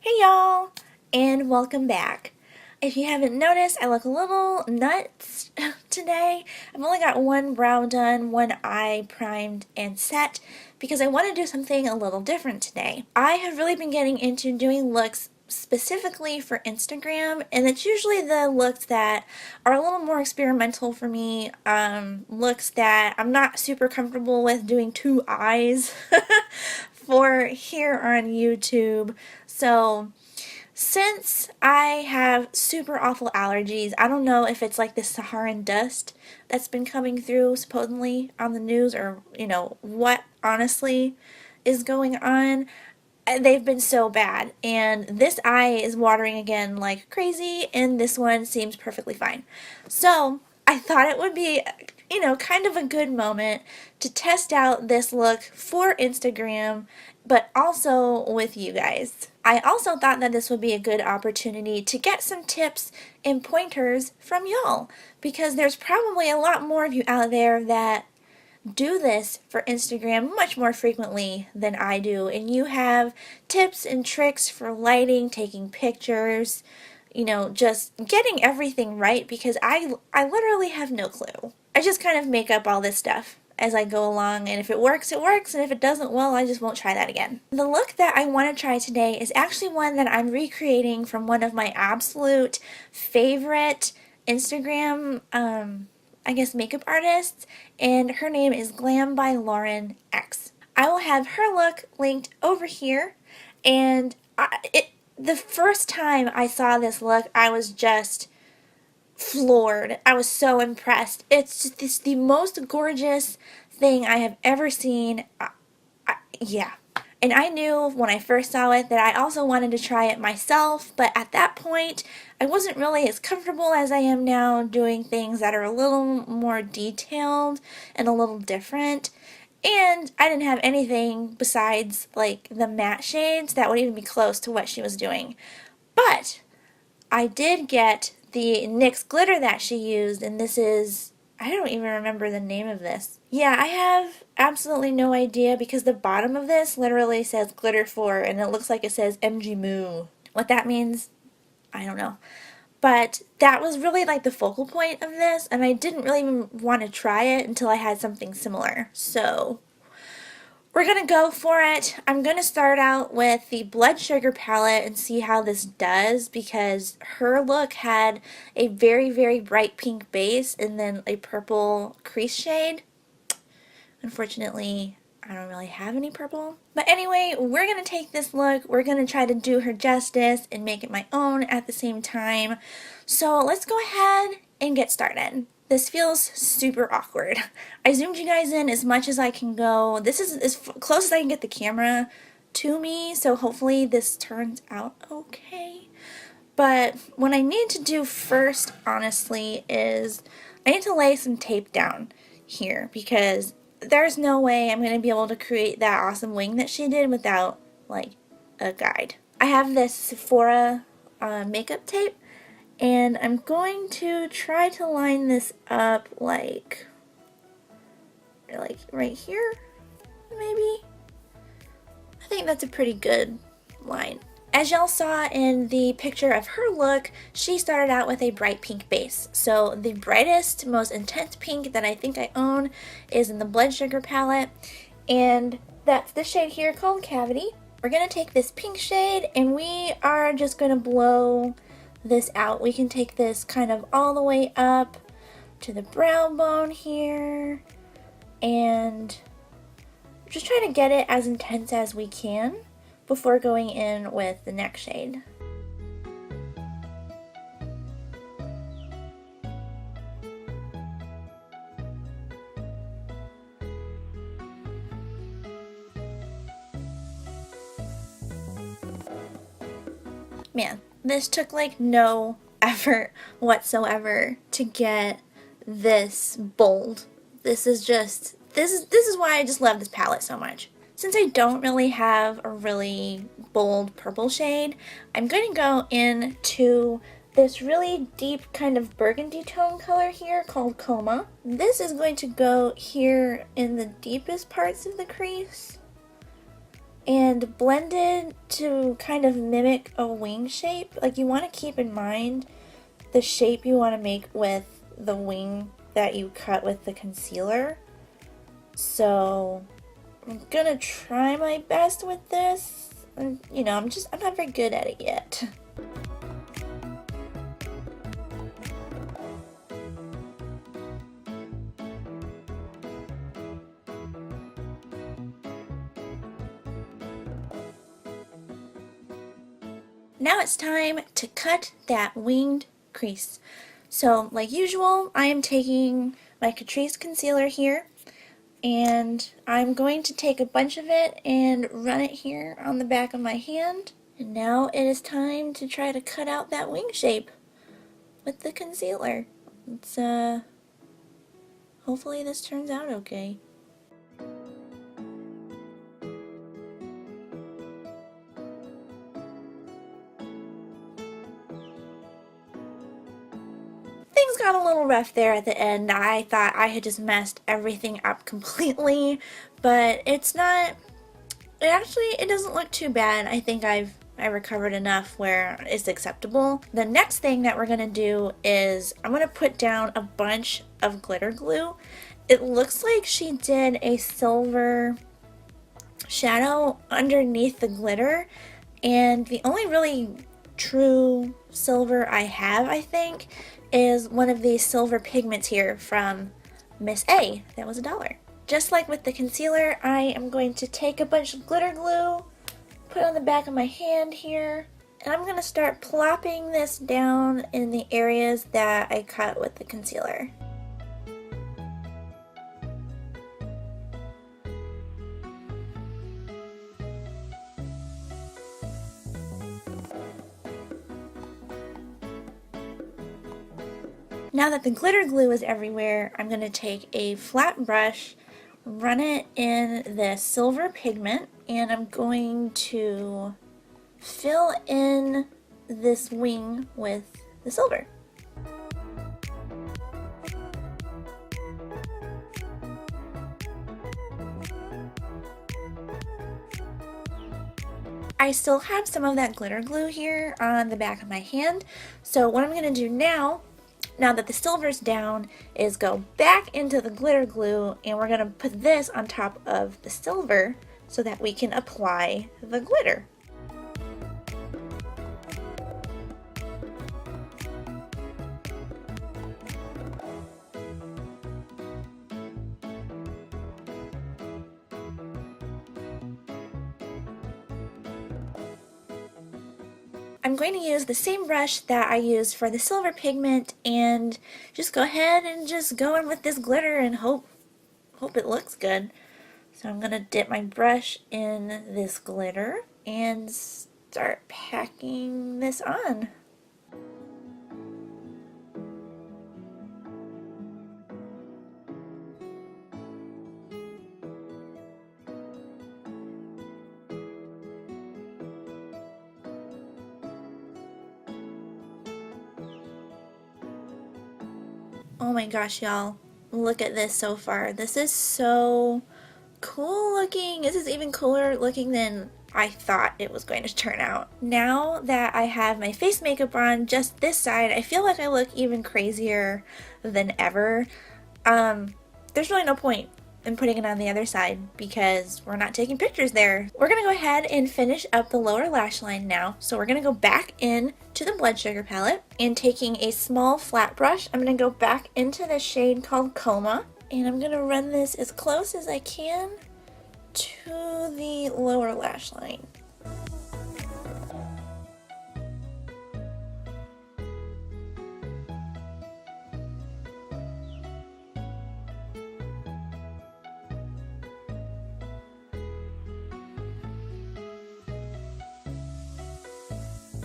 Hey y'all, and welcome back. If you haven't noticed, I look a little nuts today. I've only got one brow done, one eye primed and set because I want to do something a little different today. I have really been getting into doing looks specifically for Instagram, and it's usually the looks that are a little more experimental for me, looks that I'm not super comfortable with doing two eyes for here on YouTube. So since I have super awful allergies, I don't know if it's like the Saharan dust that's been coming through supposedly on the news, or what honestly is going on. They've been so bad, and this eye is watering again like crazy, and this one seems perfectly fine. So I thought it would be, kind of a good moment to test out this look for Instagram, but also with you guys. I also thought that this would be a good opportunity to get some tips and pointers from y'all, because there's probably a lot more of you out there that do this for Instagram much more frequently than I do, and you have tips and tricks for lighting, taking pictures, just getting everything right, because I literally have no clue. I just kind of make up all this stuff as I go along, and if it works, it works, and if it doesn't, well, I just won't try that again. The look that I want to try today is actually one that I'm recreating from one of my absolute favorite Instagram makeup artists, and her name is glambylaurenx. I will have her look linked over here, and the first time I saw this look, I was just floored. I was so impressed. It's just the most gorgeous thing I have ever seen. Yeah. And I knew when I first saw it that I also wanted to try it myself, but at that point, I wasn't really as comfortable as I am now doing things that are a little more detailed and a little different. And I didn't have anything besides like the matte shades that would even be close to what she was doing. But I did get the NYX glitter that she used, and this is, I don't even remember the name of this. Yeah, I have absolutely no idea, because the bottom of this literally says glitter 4, and it looks like it says MG Moo. What that means, I don't know. But that was really like the focal point of this, and I didn't really even want to try it until I had something similar. So we're going to go for it. I'm going to start out with the Blood Sugar palette and see how this does, because her look had a very, very bright pink base and then a purple crease shade. Unfortunately, I don't really have any purple. But anyway, we're going to take this look, we're going to try to do her justice and make it my own at the same time. So let's go ahead and get started. This feels super awkward. I zoomed you guys in as much as I can go. This is as close as I can get the camera to me, so hopefully this turns out okay. But what I need to do first, honestly, is I need to lay some tape down here, because there's no way I'm going to be able to create that awesome wing that she did without, like, a guide. I have this Sephora makeup tape, and I'm going to try to line this up like right here, maybe. I think that's a pretty good line. As y'all saw in the picture of her look, she started out with a bright pink base. So the brightest, most intense pink that I think I own is in the Blood Sugar palette, and that's the shade here called Cavity. We're going to take this pink shade and we are just going to blow this out. We can take this kind of all the way up to the brow bone here, and just try to get it as intense as we can before going in with the next shade. Man, this took like no effort whatsoever to get this bold. This is why I just love this palette so much. Since I don't really have a really bold purple shade, I'm going to go into this really deep kind of burgundy tone color here called Coma. This is going to go here in the deepest parts of the crease, and blended to kind of mimic a wing shape. Like, you want to keep in mind the shape you want to make with the wing that you cut with the concealer. So I'm gonna try my best with this. You know, I'm not very good at it yet. Now it's time to cut that winged crease. So, like usual, I am taking my Catrice concealer here, and I'm going to take a bunch of it and run it here on the back of my hand. And now it is time to try to cut out that wing shape with the concealer. It's, hopefully this turns out okay. Things got a little rough there at the end. I thought I had just messed everything up completely, but it's not. It doesn't look too bad. I think I recovered enough where it's acceptable. The next thing that we're gonna do is I'm gonna put down a bunch of glitter glue. It looks like she did a silver shadow underneath the glitter, and the only really true silver I have, I think, is one of these silver pigments here from Miss A. That was $1. Just like with the concealer, I am going to take a bunch of glitter glue, put it on the back of my hand here, and I'm going to start plopping this down in the areas that I cut with the concealer. Now that the glitter glue is everywhere, I'm going to take a flat brush, run it in the silver pigment, and I'm going to fill in this wing with the silver. I still have some of that glitter glue here on the back of my hand, so what I'm going to do now that the silver's down, is go back into the glitter glue, and we're going to put this on top of the silver so that we can apply the glitter. I'm going to use the same brush that I used for the silver pigment and just go ahead and just go in with this glitter and hope it looks good. So I'm going to dip my brush in this glitter and start packing this on. Oh my gosh, y'all. Look at this so far. This is so cool looking. This is even cooler looking than I thought it was going to turn out. Now that I have my face makeup on just this side, I feel like I look even crazier than ever. There's really no point in putting it on the other side because we're not taking pictures there. We're gonna go ahead and finish up the lower lash line now. So we're gonna go back in to the Blood Sugar palette, and taking a small flat brush, I'm gonna go back into the shade called Coma, and I'm gonna run this as close as I can to the lower lash line.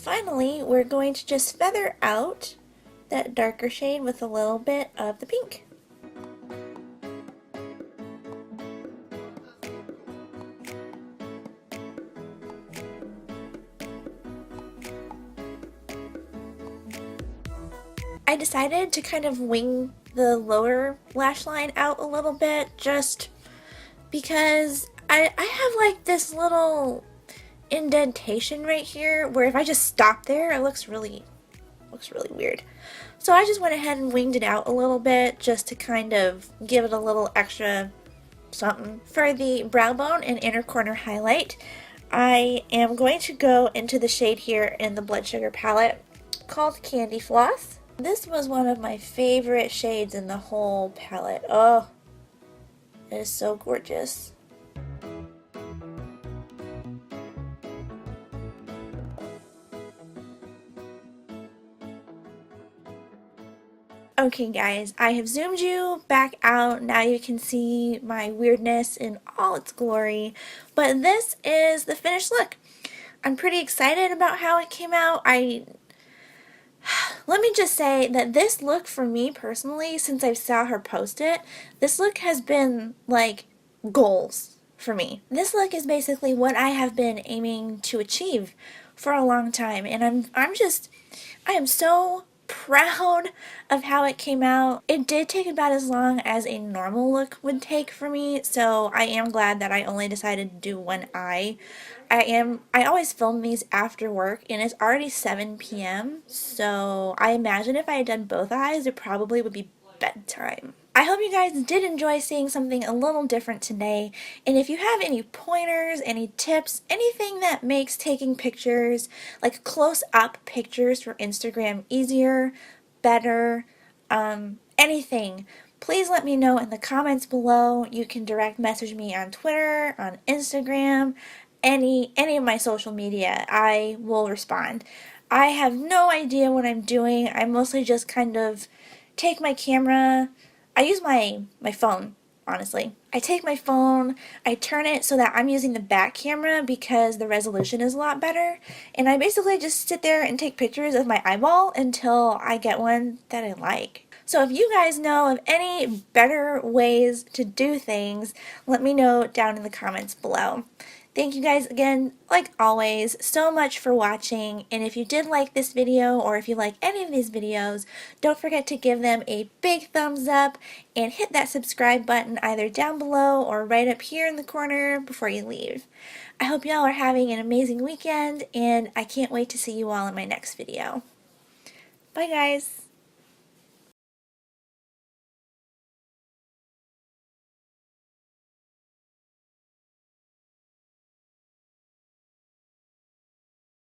Finally, we're going to just feather out that darker shade with a little bit of the pink. I decided to kind of wing the lower lash line out a little bit just because I have like this little indentation right here where if I just stop there, it looks really weird. So I just went ahead and winged it out a little bit just to kind of give it a little extra something. For the brow bone and inner corner highlight, I am going to go into the shade here in the Blood Sugar palette called Candy Floss. This was one of my favorite shades in the whole palette. Oh, it is so gorgeous. Okay guys, I have zoomed you back out. Now you can see my weirdness in all its glory. But this is the finished look. I'm pretty excited about how it came out. Let me just say that this look for me personally, since I saw her post it, this look has been like goals for me. This look is basically what I have been aiming to achieve for a long time, and I am so proud of how it came out. It did take about as long as a normal look would take for me, so I am glad that I only decided to do one eye. I always film these after work, and it's already 7 p.m. so I imagine if I had done both eyes it probably would be bedtime. I hope you guys did enjoy seeing something a little different today, and if you have any pointers, any tips, anything that makes taking pictures, like close-up pictures for Instagram easier, better, anything, please let me know in the comments below. You can direct message me on Twitter, on Instagram, any of my social media. I will respond. I have no idea what I'm doing. I mostly just kind of take my camera. I use my phone, honestly. I take my phone, I turn it so that I'm using the back camera because the resolution is a lot better, and I basically just sit there and take pictures of my eyeball until I get one that I like. So if you guys know of any better ways to do things, let me know down in the comments below. Thank you guys again, like always, so much for watching, and if you did like this video or if you like any of these videos, don't forget to give them a big thumbs up and hit that subscribe button either down below or right up here in the corner before you leave. I hope y'all are having an amazing weekend, and I can't wait to see you all in my next video. Bye guys!